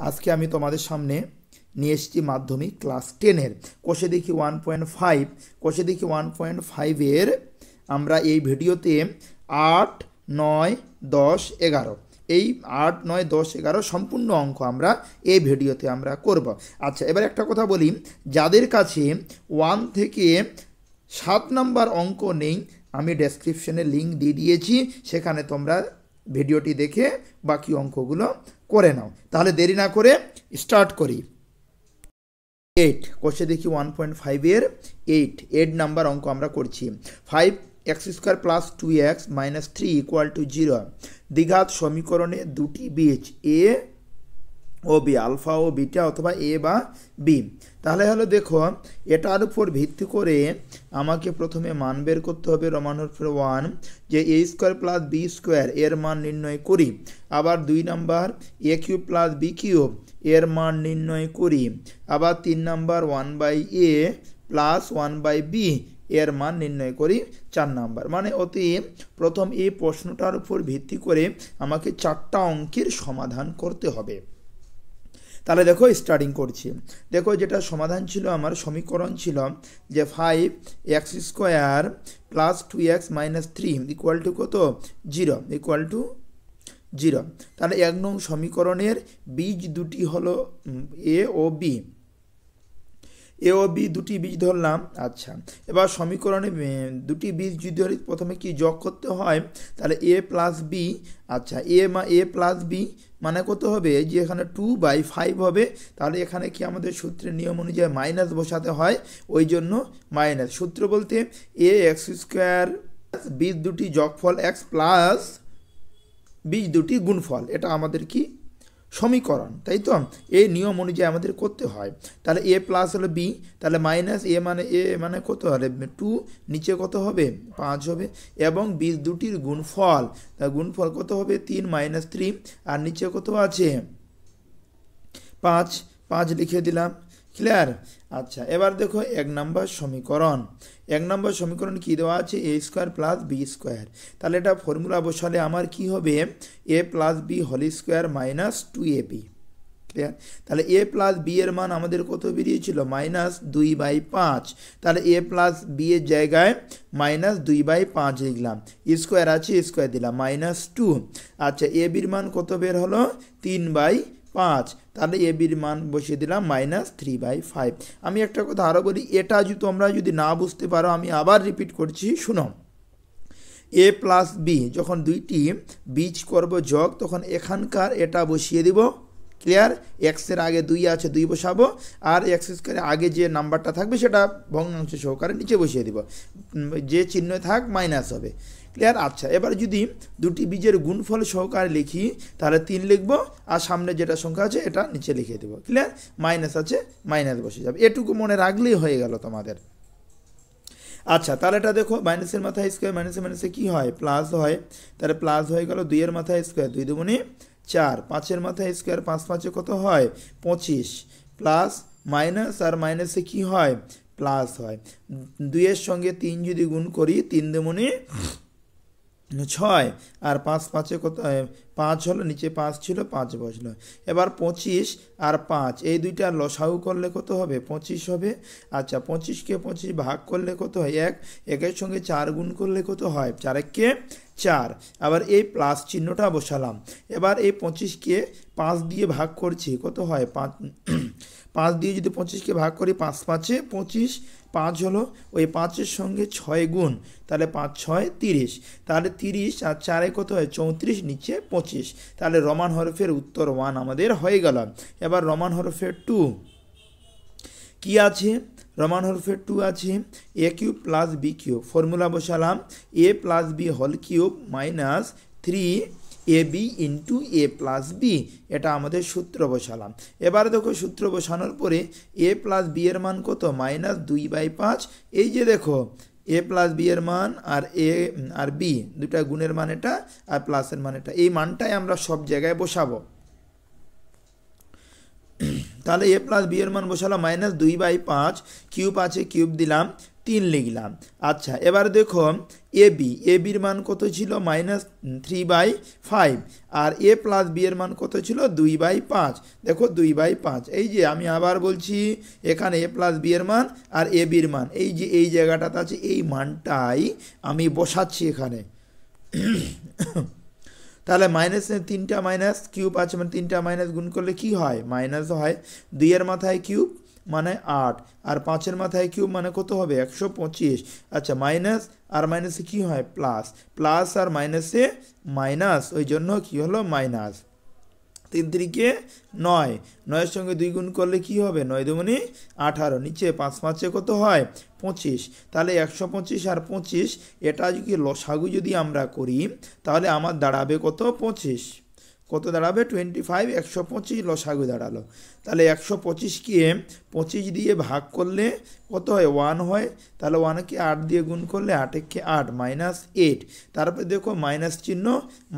আজকে আমি তোমাদের সামনে নিয়ে এসেছি মাধ্যমিক ক্লাস 10-এর কোষে দেখি 1.5 কোষে দেখি 1.5 এর আমরা এই ভিডিওতে 8, 9, 10, 11 এই 8, 9, 10, 11 সম্পূর্ণ অঙ্ক আমরা এই ভিডিওতে আমরা করব। আচ্ছা, এবার একটা কথা বলি, যাদের কাছে 1 থেকে 7 নাম্বার অঙ্ক নেই আমি ডেসক্রিপশনে লিঙ্ক দিয়ে দিয়েছি, সেখানে তোমরা ভিডিওটি দেখে বাকি অঙ্কগুলো করে নাও। তাহলে দেরি না করে স্টার্ট করি। 8 কোষে দেখি 1.5 এর 8 নাম্বার অঙ্ক আমরা করছি। 5x² + 2x - 3 = 0 দ্বিঘাত সমীকরণে দুটি বীজ এ ও বি, আলফা ও বিটা অথবা এ বা বি। তাহলে হলো দেখো, এটার উপর ভিত্তি করে আমাকে প্রথমে মান বের করতে হবে রোমান হরফে 1, যে a² + b² এর মান নির্ণয় করি। আবার 2 নাম্বার a³ + b³ এর মান নির্ণয় করি। আবার 3 নাম্বার 1/a + 1/b এর মান নির্ণয় করি 4 নাম্বার। মানে অতি প্রথম এই প্রশ্নটার উপর ভিত্তি করে আমাকে 4টা অঙ্কের সমাধান করতে হবে। তাহলে দেখো স্টার্টিং করছি। দেখো, যেটা সমাধান ছিল আমার সমীকরণ ছিল যে 5x² + 2x - 3 = কত? 0 0। তাহলে 1 নং সমীকরণের বীজ দুটি হলো এ ও বি। এ ও বি দুটি বীজ ধরলাম। আচ্ছা, এবার সমীকরণে দুটি বীজ যদি ধরি, প্রথমে কি যোগ করতে হয়? তাহলে a + b। আচ্ছা, a + b মানে কত হবে? যে এখানে 2/5 হবে। তাহলে এখানে কি আমাদের সূত্রের নিয়ম অনুযায়ী মাইনাস বসাতে হয়, ওই জন্য মাইনাস। সূত্র বলতে ax² বীজ দুটি যোগফল x প্লাস বীজ দুটি গুণফল, এটা আমাদের কি সমীকরণ, তাই তো? এই নিয়ম অনুযায়ী আমাদের করতে হয়। তাহলে a প্লাস হলো b, তাহলে মাইনাস a মানে কত হবে? 2, নিচে কত হবে? 5 হবে। এবং বীজ দুটির গুণফল, তার গুণফল কত হবে? 3 - 3, আর নিচে কত আছে? 5 লিখে দিলাম। ক্লিয়ার? আচ্ছা, এবার দেখো 1 নম্বর সমীকরণ। 1 নম্বর সমীকরণ কি দেওয়া আছে? a² + b²। তাহলে এটা ফর্মুলা বসালে আমার কি হবে? a + b² - 2ab। ক্লিয়ার? তাহলে a + b এর মান আমাদের কত বেরিয়েছিল? -2/5। তাহলে a + b এর জায়গায় -2/5 লিখলাম, স্কোয়ার আছে স্কোয়ার দিলাম, -2। আচ্ছা, a b মান কত বের হলো? 3/5। তাহলে এ বির মান বসিয়ে দিলাম -3/5। আমি একটা কথা আরও বলি, এটা যদি তোমরা না বুঝতে পারো, আমি আবার রিপিট করছি, শুনো। a + b যখন দুইটি বীজ করব যোগ, তখন এখানকার এটা বসিয়ে দিব। ক্লিয়ার? এক্সের আগে 2 আছে, 2 বসাবো, আর x² আগে যে নাম্বারটা থাকবে সেটা ভগ্নাংশ সহকারে নিচে বসিয়ে দিব, যে চিহ্ন থাক মাইনাস হবে। ক্লিয়ার? আচ্ছা, এবার যদি দুটি বীজের গুণফল সহকারে লিখি, তাহলে 3 লিখবো, আর সামনে যেটা সংখ্যা আছে এটা নিচে লিখে দেবো। ক্লিয়ার? মাইনাস আছে, মাইনাস বসে যাবে। এটুকু মনে রাখলেই হয়ে গেল তোমাদের। আচ্ছা, তাহলে এটা দেখো, মাইনাসের মাথায় স্কোয়ার, মাইনাসে কি হয়? প্লাস হয়। তাহলে প্লাস হয়ে গেল। 2 এর মাথায় স্কোয়ার, 2 দুগুণে 4। 5 এর মাথায় স্কোয়ার, 5 5 কত হয়? 25। প্লাস মাইনাস, আর মাইনাসে কি হয়? প্লাস হয়। 2 এর সঙ্গে 3 যদি গুণ করি, 3 দুগুণে 6, আর 5 5 কত? 5 হলো, নিচে 5 ছিল, 5 বসলো। এবার 25 আর 5 এই দুইটা লসাগু করলে কত হবে? 25 হবে। আচ্ছা, 25কে 25 ভাগ করলে কত হয়? 1। 1 এর সঙ্গে 4 গুণ করলে কত হয়? 4 একে 4। আবার এই প্লাস চিহ্নটা বসালাম। এবার এই 25কে 5 দিয়ে ভাগ করছি, কত হয়? 5 দিয়ে যদি 25কে ভাগ করি, 5 5 25, 5 হলো, ওই 5-এর সঙ্গে 6 গুণ, তাহলে 5 6 30। তাহলে 30 আর 4 কত হয়? 34, নিচে 25। তাহলে রোমান হরফের উত্তর 1 আমাদের হয়ে গেল। এবার রোমান হরফের 2 কি আছে? রোমান হরফের 2 আছে a³ + b³ ফর্মুলা বসালাম, a + b² - 3ab × a + b, এটা আমাদের সূত্র বসালাম। এবার দেখো, সূত্র বসানোর পরে a + b এর মান কত? -2/5। এই যে দেখো, a + b এর মান আর a আর b দুটা গুণের মান এটা, আর প্লাসের মান এটা, এই মানটাই আমরা সব জায়গায় বসাবো। তাহলে এ প্লাস বি এর মান বসালাম -2/5, কিউব আছে কিউব দিলাম 3 লিখলাম। আচ্ছা এবার দেখো এ বির মান কত ছিল -3/5, আর এ প্লাস বি এর মান কত ছিল 2/5। দেখো 2/5, এই যে আমি আবার বলছি এখানে এ প্লাস বি এর মান আর এ বির মান এই যে এই জায়গাটাতে আছে, এই মানটাই আমি বসাচ্ছি এখানে। তাহলে তিনটা মাইনাস কিউব আছে, মানে তিনটা মাইনাস গুণ করলে কি হয়, মাইনাস হয়। 2 এর মাথায় কিউব মানে 8, আর 5 এর মাথায় কিউব মানে কত হবে 125। আচ্ছা মাইনাস আর মাইনাসে কি হয় প্লাস, প্লাস আর মাইনাসে মাইনাস, ওই জন্য কি হলো মাইনাস। 3 3 9, 9-এর সঙ্গে 2 গুণ করলে কি হবে 9 2 18, নিচে 5 5 কত হয় 25। তাহলে 125 আর 25 এটা যদি লসাগু যদি আমরা করি তাহলে আমার দাঁড়াবে কত 25, কত দাঁড়াবে 25, 125 লসাগু দাঁড়ালো। তাহলে 125কে 25 দিয়ে ভাগ করলে কত হয় 1 হয়, তাহলে 1কে 8 দিয়ে গুণ করলে 8 8 -8। তারপরে দেখো মাইনাস চিহ্ন,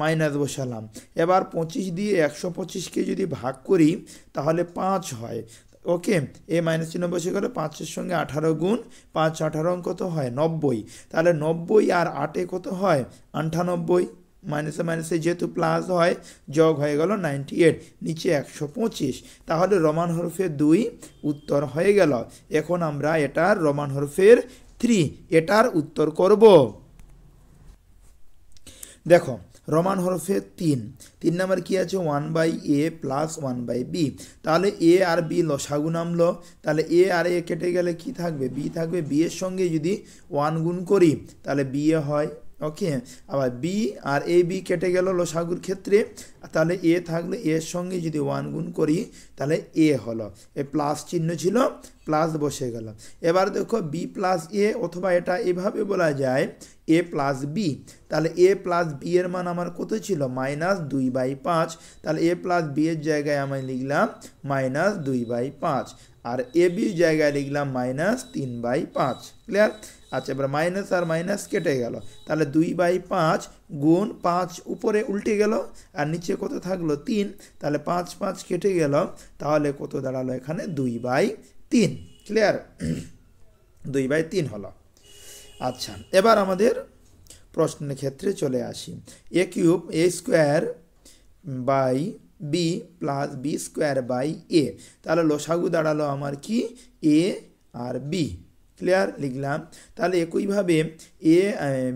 মাইনাস বসালাম। এবার 25 দিয়ে 125কে যদি ভাগ করি তাহলে 5 হয়। ওকে, এ মাইনাস চিহ্ন বসে গেলে 5-এর সঙ্গে 18 গুণ 5 18 কত হয় 90। তাহলে 90 আর 8 কত হয় 98, মাইনাসে মাইনাসে যেহেতু প্লাস হয় যোগ হয়ে গেল 98, নিচে 125। তাহলে রোমান হরফের 2 উত্তর হয়ে গেল। এখন আমরা এটার রোমান হরফের 3 এটার উত্তর করব। দেখো রোমান হরফের 3 নাম্বার কি আছে 1/a প্লাস 1/b। তাহলে এ আর বি লসাগু নামলো, তাহলে এ আর এ কেটে গেলে কি থাকবে বি থাকবে। বি এর সঙ্গে যদি 1 গুণ করি তাহলে বি এ হয়। ওকে, আবার বি আর এ বি কেটে গেল লসাগুর ক্ষেত্রে, তাহলে এ থাকলে এর সঙ্গে যদি 1 গুণ করি তাহলে এ হলো, এ প্লাস চিহ্ন ছিল প্লাস বসে গেল। এবার দেখো বি প্লাস এ, অথবা এটা এভাবে বলা যায় এ প্লাস বি। তাহলে এ প্লাস বি এর মান আমার কত ছিল -2/5, তাহলে এ প্লাস বি এর জায়গায় আমি লিখলাম -2/5, আর এ বির জায়গায় লিখলাম -3/5। ক্লিয়ার? আচ্ছা এবার মাইনাস আর মাইনাস কেটে গেল, তাহলে 2/5 গুণ 5 উপরে উল্টে গেল আর নিচে কত থাকলো 3, তাহলে 5 5 কেটে গেল, তাহলে কত দাঁড়ালো এখানে 2/3। ক্লিয়ার? 2/3 হলো। আচ্ছা এবার আমাদের প্রশ্নের ক্ষেত্রে চলে আসি। A cube A square by B plus B square by A, তাহলে লসাগু দাঁড়ালো আমার কি এ আর বি। ক্লিয়ার? লিখলাম। তাহলে একইভাবে এ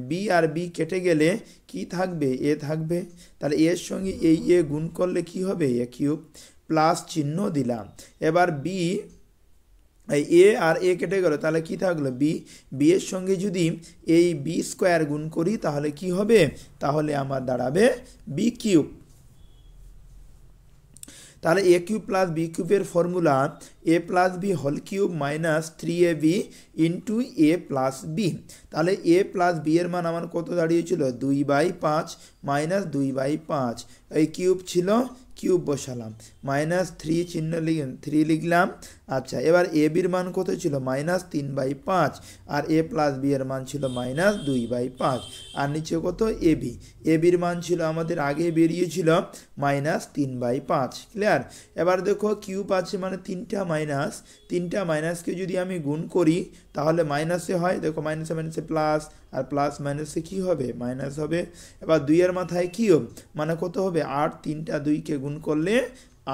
বি আর বি কেটে গেলে কি থাকবে এ থাকবে, তাহলে এর সঙ্গে এই এ গুণ করলে কি হবে এ কিউব, প্লাস চিহ্ন দিলাম। এবার বি এ আর এ কেটে গেল, তাহলে কি থাকলো বি, বি এর সঙ্গে যদি এই বি স্কোয়ার গুণ করি তাহলে কি হবে, তাহলে আমার দাঁড়াবে বি কিউব। তাহলে এ কিউব প্লাস বি কিউবের formula A plus B whole cube minus 3ab into A plus B. তাহলে এ প্লাস বি এর মান আমার কত দাঁড়িয়েছিল 2/5 মাইনাস 2/5, এই কিউব ছিল কিউব বসালাম, -3 চিহ্ন 3 লিখলাম। আচ্ছা এবার এ বির মান কত ছিল -3/5, আর এ প্লাস বি এর মান ছিল -2/5, আর নিচে কত এ বির মান ছিল আমাদের আগে বেরিয়েছিল -3/5। ক্লিয়ার? এবার দেখো কিউব আছে মানে তিনটা মাইনাসকে যদি আমি গুণ করি তাহলে মাইনাসে হয়। দেখো মাইনাসে মাইনাসে প্লাস, আর প্লাস মাইনাসে কি হবে মাইনাস হবে। এবার 2 এর মাথায় কিউব মানে কত হবে 8, 3টা 2কে গুণ করলে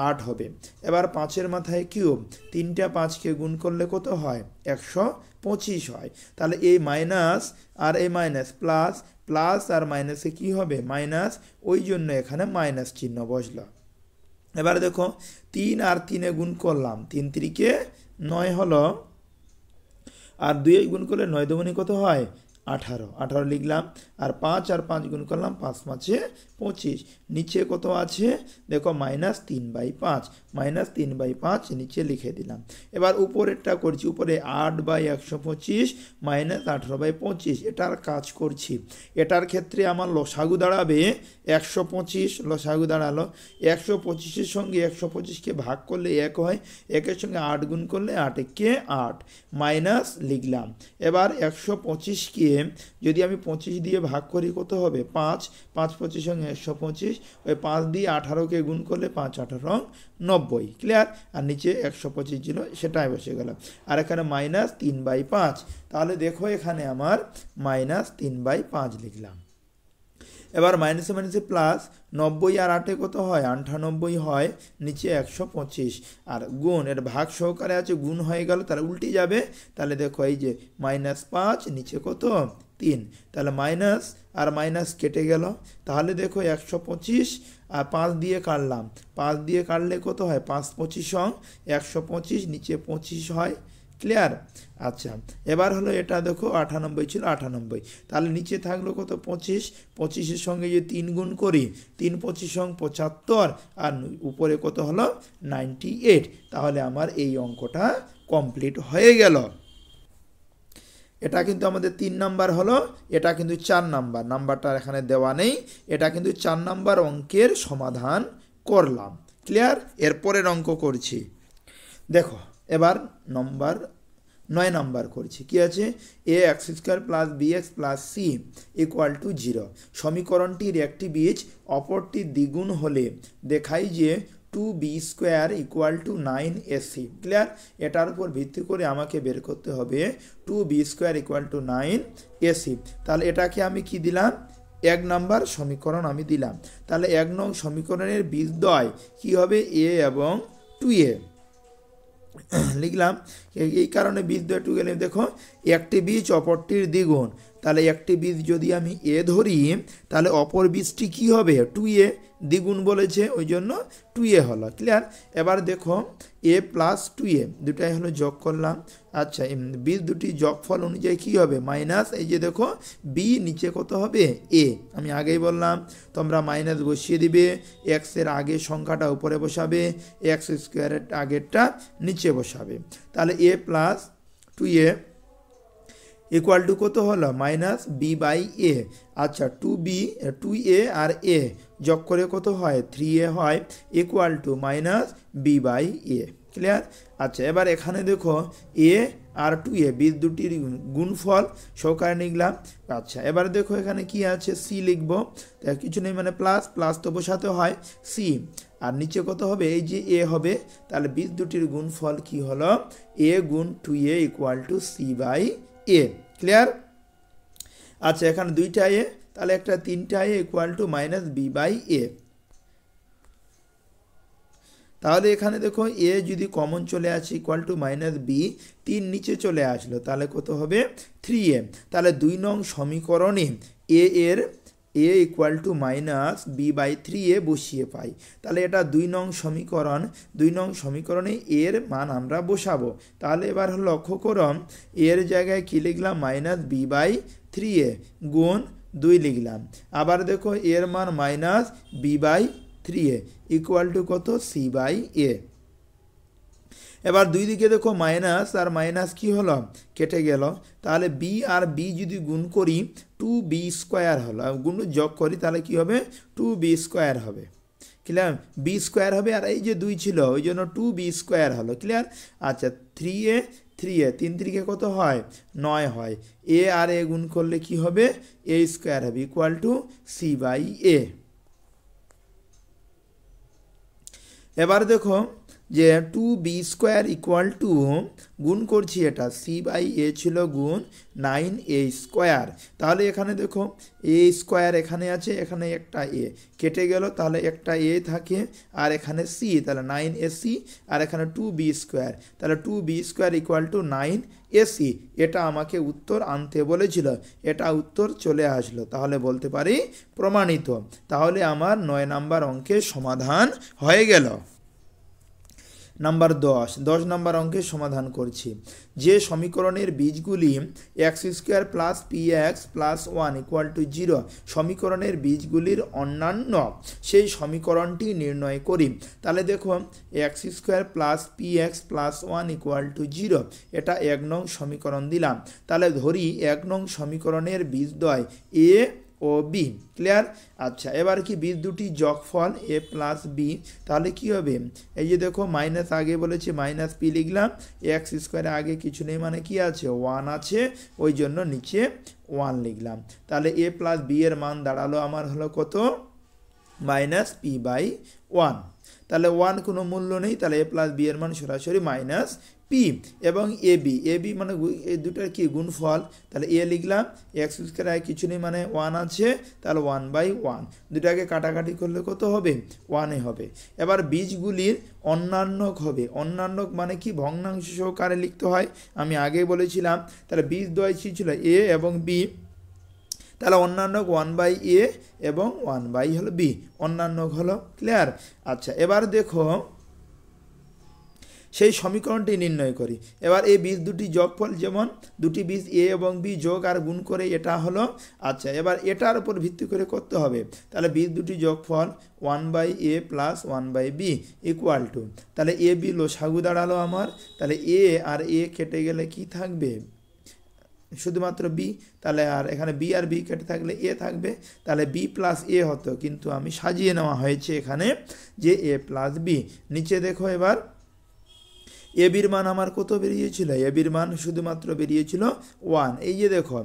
8 হবে। এবার 5 এর মাথায় কিউব 3টা 5কে গুণ করলে কত হয় 125 হয়। তাহলে এই মাইনাস আর এই মাইনাস প্লাস, প্লাস আর মাইনাসে কি হবে মাইনাস, ওই জন্য এখানে মাইনাস চিহ্ন বসলো। এবার দেখো 3 আর 3 গুণ করলাম, 3 3 9 হলো, আর 2 গুণ করলে 9 2 কত হয় 18 লিখলাম। আর 5 আর 5 গুণ করলাম, 5 5 25, নিচে কত আছে দেখো -3/5 নিচে লিখে দিলাম। এবার উপরেরটা করছি, উপরে 8/125 -18/25 এটার কাজ করছি। এটার ক্ষেত্রে আমার লসাগু দাঁড়াবে 125, লসাগু দাঁড়ালো 125-এর সঙ্গে 125কে ভাগ করলে 1 হয়, 1-এর সঙ্গে 8 গুণ করলে 8 8 মাইনাস লিখলাম। এবার 125কে যে যদি আমি 25 দিয়ে ভাগ করি কত হবে 5, 5 25 সঙ্গে 125, ওই 5 দিয়ে 18কে গুণ করলে 5 18 90, ক্লিয়ার। আর নিচে 125 ছিল সেটাই বসে গেল। আর এখানে -3/5, তাহলে দেখো এখানে আমার -3/5 লিখলাম। এবার মাইনাসে মাইনাসে প্লাস, 90 আর 8 কত হয় 98 হয়, নিচে 125, আর গুণ এর ভাগ সহকারে আছে গুণ হয়ে গেল, তাহলে উল্টে যাবে। তাহলে দেখো এই যে -5 নিচে কত 3, তাহলে মাইনাস আর মাইনাস কেটে গেল। তাহলে দেখো 125 আর 5 দিয়ে কাটলাম, 5 দিয়ে কাটলে কত হয় 5 25 125, নিচে 25 হয়, ক্লিয়ার। আচ্ছা এবার হলো এটা দেখো 98 ছিল 98, তাহলে নিচে থাকলো কত 25, 25-এর সঙ্গে যে 3 গুণ করি 3 25 75, আর উপরে কত হলো 98, তাহলে আমার এই অঙ্কটা কমপ্লিট হয়ে গেল। এটা কিন্তু আমাদের 3 নাম্বার হলো, এটা কিন্তু 4 নাম্বার, নাম্বারটা এখানে দেওয়া নেই, এটা কিন্তু 4 নাম্বার অঙ্কের সমাধান করলাম, ক্লিয়ার। এরপরের অঙ্ক করছি, দেখো এবার 9 নাম্বার করছি, কি আছে ax² + bx + c = 0। সমীকরণটির একটি বীজ অপরটির দ্বিগুণ হলে দেখাই যে 2b² = 9ac, ক্লিয়ার। এটার উপর ভিত্তি করে আমাকে বের করতে হবে 2b² = 9ac। তাহলে এটাকে আমি কি দিলাম 1 নাম্বার সমীকরণ আমি দিলাম। তাহলে 1 নং সমীকরণের বীজদ্বয় কি হবে a এবং 2a লিখলাম। এই কারণে বীজদ্বয় 2 গেলে দেখো একটি বীজ অপরটির দ্বিগুণ, তাহলে একটি বীজ যদি আমি a ধরি তাহলে অপর বীজটি কি হবে 2a, দ্বিগুণ বলেছে ওই জন্য 2a হলো, ক্লিয়ার। এবার দেখো a + 2a দুটাই হলো যোগ করলাম। আচ্ছা বীজ দুটি যোগফল অনুযায়ী কি হবে মাইনাস, এই যে দেখো b নিচে কত হবে a, আমি আগেই বললাম তোমরা মাইনাস বসিয়ে দিবে, x এর আগে সংখ্যাটা উপরে বসাবে, x² এর আগেরটা নিচে বসাবে। তাহলে a + 2a = কত হলো -b/a। আচ্ছা 2a আর a যোগ করে কত হয় 3a হয়, = -b/a, ক্লিয়ার। আচ্ছা এবার এখানে দেখো a আর 2a বীজ দুটির গুণফল সহকারে লিখলাম। আচ্ছা এবার দেখো এখানে কি আছে c লিখবো, কিছু নেই মানে প্লাস প্লাস তো বসাতে হয় c, আর নিচে কত হবে এই যে a হবে, তাহলে বীজ দুটির গুণফল কি হলো a গুণ 2a = c/a, ক্লিয়ার। আচ্ছা এখানে 2টা a, তাহলে একটা 3টা a = -b/a। তাহলে এখানে দেখো a যদি কমন চলে আসে = -b, 3 নিচে চলে আসলো, তাহলে কত হবে 3a। তাহলে 2 নং সমীকরণে a এর a = -b/3a বসিয়ে পাই। তাহলে এটা 2 নং সমীকরণ, 2 নং সমীকরণে এর মান আমরা বসাবো। তাহলে এবার হলো লক্ষ্য করো এর জায়গায় কি লিখলাম -b/3a গুণ 2 লিখলাম, আবার দেখো এর মান -b/3a = কত c/a। এবার দুই দিকে দেখো মাইনাস আর মাইনাস কি হলো কেটে গেল, তাহলে b আর b যদি গুণ করি 2b² হলো, গুণ যোগ করি তাহলে কি হবে 2b² হবে, ক্লিয়ার। b² হবে আর এই যে 2 ছিল ওই জন্য 2b² হলো, ক্লিয়ার। আচ্ছা 3a 3 3 কত হয় 9 হয়, a আর a গুণ করলে কি হবে a² হবে = c/a। এবার দেখো যে 2b² গুণ করছি, এটা c/a ছিল গুণ 9a², তাহলে এখানে দেখো a² এখানে আছে, এখানে একটা a কেটে গেল, তাহলে একটা a থাকে আর এখানে c, তাহলে 9ac, আর এখানে 2b², তাহলে 2b² = 9ac। এটা আমাকে উত্তর আনতে বলেছিল, এটা উত্তর চলে আসলো, তাহলে বলতে পারি প্রমাণিত। তাহলে আমার 9 নাম্বার অঙ্কের সমাধান হয়ে গেল। নাম্বার 10 নাম্বার অঙ্কের সমাধান করছি। যে সমীকরণের বীজগুলি x² + px + 1 = 0 সমীকরণের বীজগুলির অন্যান্য সেই সমীকরণটি নির্ণয় করি। তাহলে দেখো x² + px + 1 = 0, এটা 1 নং সমীকরণ দিলাম। তাহলে ধরি 1 নং সমীকরণের বীজদ্বয় a ও বি। ক্লিয়ার? আচ্ছা, এবার কি বীজ দুটি যোগফল এ প্লাস বি, তাহলে কি হবে? এই যে দেখো মাইনাস আগে বলেছে মাইনাস পি লিখলাম, এক্স স্কোয়ারে আগে কিছু নেই মানে কি আছে? 1 আছে, ওই জন্য নিচে 1 লিখলাম। তাহলে এ প্লাস বি এর মান দাঁড়ালো আমার হলো কত? Minus P by 1। তাহলে 1 কোনো মূল্য নেই, তাহলে এ প্লাস বি এর মান সরাসরি মাইনাস পি। এবং এ বি মানে এই দুটার কি গুণফল, তাহলে এ লিখলাম, এক্স স্কোয়ার কিছু নেই মানে 1 আছে, তাহলে 1/1। দুটাকে কাটাকাটি করলে কত হবে? 1 হবে। এবার বীজগুলির অন্যান্যক হবে। অন্যান্যক মানে কি? ভগ্নাংশ সহকারে লিখতে হয়, আমি আগে বলেছিলাম। তাহলে বীজ দ্বয় ছিল এ এবং বি, তাহলে অন্যান্যক 1/a এবং 1/ হলো বি, অন্যান্যক হলো। ক্লিয়ার? আচ্ছা, এবার দেখো সেই সমীকরণটি নির্ণয় করি। এবার এই বীজ দুটি যোগফল, যেমন দুটি বীজ এ এবং বি যোগ আর গুণ করে এটা হলো। আচ্ছা, এবার এটার উপর ভিত্তি করে করতে হবে। তাহলে বীজ দুটি যোগফল 1/a plus 1/b equal to, তাহলে এ বি লসাগু দাঁড়ালো আমার। তাহলে এ আর এ কেটে গেলে কি থাকবে? শুধুমাত্র বি। তাহলে আর এখানে বি আর বি কেটে থাকলে এ থাকবে, তাহলে বি প্লাস এ হতো, কিন্তু আমি সাজিয়ে নেওয়া হয়েছে এখানে যে এ প্লাস বি। নিচে দেখো এবার এ বির মান আমার কত বেরিয়েছিল? এ বির মান শুধুমাত্র বেরিয়েছিল 1। এই যে দেখো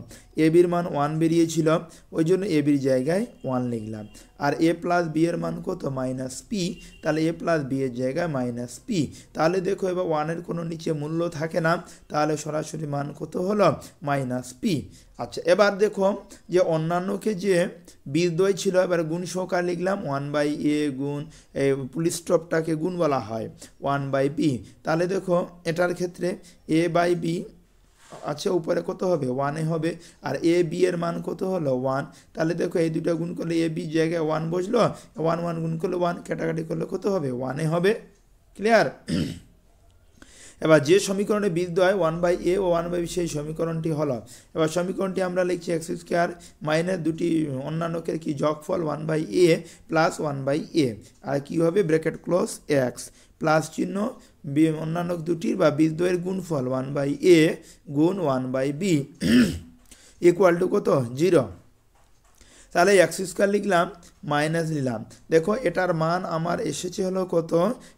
এ বির মান 1 বেরিয়েছিল, ওই জন্য এ বির জায়গায় 1 লিখলাম। আর এ প্লাস বি এর মান কত? Minus P. তাহলে এ প্লাস বি এর জায়গায় মাইনাস পি। তাহলে দেখো এবার 1-এর কোনো নিচে মূল্য থাকে না, তাহলে সরাসরি মান কত হলো? Minus P. আচ্ছা, এবার দেখো যে অন্যান্যকে যে বীজদ্বয় ছিল, এবার গুণ সহকার লিখলাম 1/a গুণ পুলি স্টপটাকে গুণ বলা হয় 1/b। তাহলে দেখো এটার ক্ষেত্রে a বাই বি আচ্ছা উপরে কত হবে? 1 হবে। আর এ বি এর মান কত হলো? 1। তাহলে দেখো এই দুটো গুণ করলে এ বি জায়গায় 1 বসলো, 1 গুণ করলে 1, কাটাকাটি করলে কত হবে? 1 হবে। ক্লিয়ার? এবার যে সমীকরণে বীজদ্বয় 1/a ও 1/b, সেই সমীকরণটি হলো। এবার সমীকরণটি আমরা লিখছি এক্স স্কোয়ার মাইনাস দুটি অন্যান্যকের কি যোগফল 1/a প্লাস 1/a, আর কি হবে? ব্র্যাকেট ক্লোজ এক্স প্লাস চিহ্ন অন্যান্য দুটির বা বীজদ্বয়ের গুণফল 1/a গুণ 1/b ইকুয়াল টু কত? 0। তাহলে এক্স স্কোয়ার লিখলাম, মাইনাস নিলাম। দেখো এটার মান আমার এসেছে হলো কত?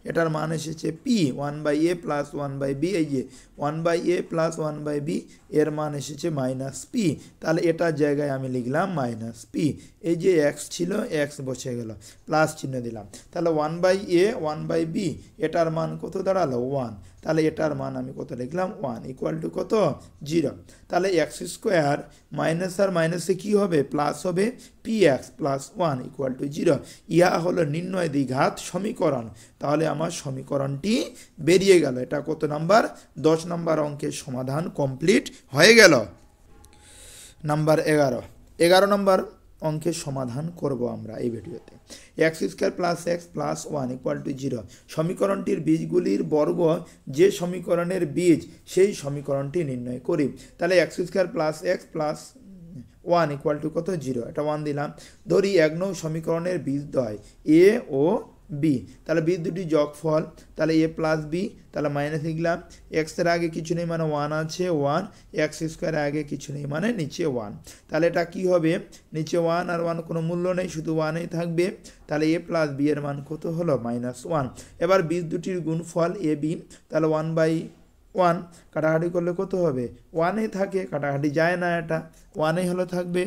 এটার মান এসেছে পি 1/a প্লাস 1/b। এই যে 1/a প্লাস 1/b এর মান এসেছে মাইনাস পি। তাহলে এটার জায়গায় আমি লিখলাম মাইনাস পি। এই যে এক্স ছিল, এক্স বসে গেল, প্লাস চিহ্ন দিলাম। তাহলে 1/a 1/b এটার মান কত দাঁড়ালো? 1। তাহলে এটার মান আমি কত লিখলাম? 1 ইকুয়াল টু কত? 0। তাহলে এক্স স্কোয়ার মাইনাস আর মাইনাসে কী হবে? প্লাস হবে, P x plus 1 equal to 0। ইহা হলো নির্ণয় দ্বিঘাত সমীকরণ। তাহলে আমার সমীকরণটি বেরিয়ে গেল। এটা কত নাম্বার? 10 নম্বর অঙ্কের সমাধান কমপ্লিট হয়ে গেল। নাম্বার 11 নম্বর অঙ্কের সমাধান করব আমরা এই ভিডিওতে। X square plus x plus 1 equal to 0। সমীকরণটির বীজগুলির বর্গ যে সমীকরণের বীজ, সেই সমীকরণটি নির্ণয় করি। তাহলে x square plus x plus 1 equal to কত? 0। এটা 1 দিলাম। ধরি 1 নং সমীকরণের বীজদ্বয় এ ও বি, তাহলে বীজ দুটি যোগফল, তাহলে এ প্লাস বি, তাহলে মাইনাস লিখলাম। এক্সের আগে কিছু নেই মানে 1 আছে, 1। এক্স স্কোয়ারের আগে কিছু নেই মানে নিচে 1। তাহলে এটা কি হবে? নিচে 1 আর 1 কোনো মূল্য নেই, শুধু 1ই থাকবে। তাহলে এ প্লাস বি এর মান কত হলো? -1। এবার বীজ দুটির গুণফল এ বি, তাহলে 1/1 কাটাকাটি করলে কত হবে? 1ই থাকে, কাটাকাটি যায় না, এটা 1ই হলো থাকবে।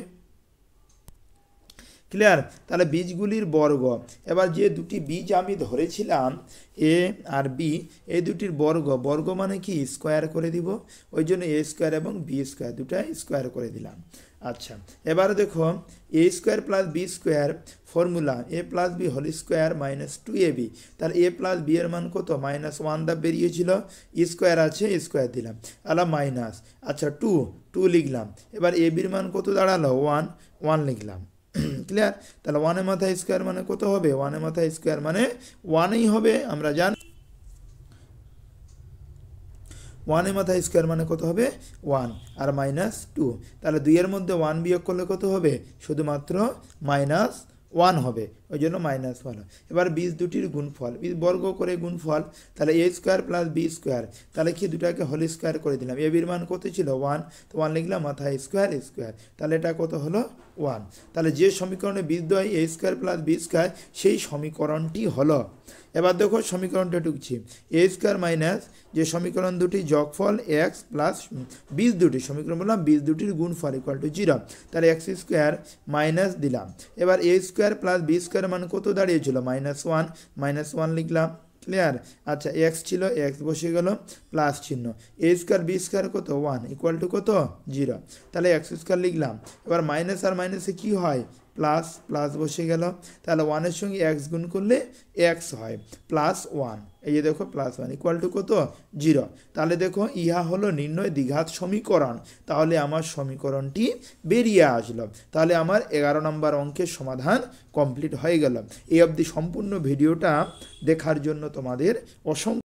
ক্লিয়ার? তাহলে বীজগুলির বর্গ। এবার যে দুটি বীজ আমি ধরেছিলাম এ আর বি, এই দুটির বর্গ মানে কি? স্কোয়ার করে দিব, ওই জন্য এ স্কোয়ার এবং বি স্কোয়ার দুটাই স্কোয়ার করে দিলাম। আচ্ছা, এবার দেখো A square plus B square formula A plus B whole square minus 2ab। তাহলে এ প্লাস বি এর মান কত? -1 দা বেরিয়েছিল, স্কোয়ার আছে, স্কোয়ার দিলাম, আলা মাইনাস। আচ্ছা 2 লিখলাম। এবার এ বির মান কত দাঁড়ালো? 1 লিখলাম। ক্লিয়ার? তাহলে 1 মাথায় স্কোয়ার মানে কত হবে? 1 মাথায় স্কোয়ার মানে 1ই হবে, আমরা জানি 1 মাথায় স্কোয়ার মানে কত হবে? 1 আর -2। তাহলে 2 এর মধ্যে 1 বিয়োগ করলে কত হবে? শুধুমাত্র -1 হবে, ওই জন্য মাইনাস হলো। এবার বীজ দুটির গুণফল, বীজ বর্গ করে গুণফল, তাহলে এ স্কোয়ার প্লাস বি স্কোয়ার, তাহলে কি দুটাকে হোল স্কোয়ার করে দিলাম। এ বির মান কত ছিল 1, তো 1 লিখলাম, মাথায় স্কোয়ার স্কোয়ার, তাহলে এটা কত হলো 1। তাহলে যে সমীকরণে বীজ দেওয়া এ স্কোয়ার প্লাস বি স্কোয়ার সেই সমীকরণটি হলো। এবার দেখো সমীকরণটা টুকছি, এ স্কোয়ার মাইনাস যে সমীকরণ দুটি যোগফল এক্স প্লাস বীজ দুটি, সমীকরণ বললাম বীজ দুটির গুণফল ইকুয়াল টু 0, তাহলে এক্স স্কোয়ার মাইনাস দিলাম। এবার এ স্কোয়ার প্লাস বি স্কোয়ার মান কত দাঁড়িয়েছিল -1, -1 লিখলাম, ক্লিয়ার। আচ্ছা এক্স ছিল, এক্স বসে গেল, প্লাস চিহ্ন, এ স্কোয়ার বি স্কোয়ার কত 1 ইকুয়াল টু কত 0, তাহলে এক্স স্কোয়ার লিখলাম। এবার মাইনাস আর মাইনাসে কি হয়, প্লাস, প্লাস বসে গেল, তাহলে 1-এর সঙ্গে এক্স গুণ করলে এক্স হয় +1, এই যে দেখো +1 ইকুয়াল টু কত 0। তাহলে দেখো ইহা হলো নির্ণয় দ্বিঘাত সমীকরণ, তাহলে আমার সমীকরণটি বেরিয়ে আসলো। তাহলে আমার 11 নম্বর অঙ্কের সমাধান কমপ্লিট হয়ে গেল। এই অবধি সম্পূর্ণ ভিডিওটা দেখার জন্য তোমাদের অসংখ্য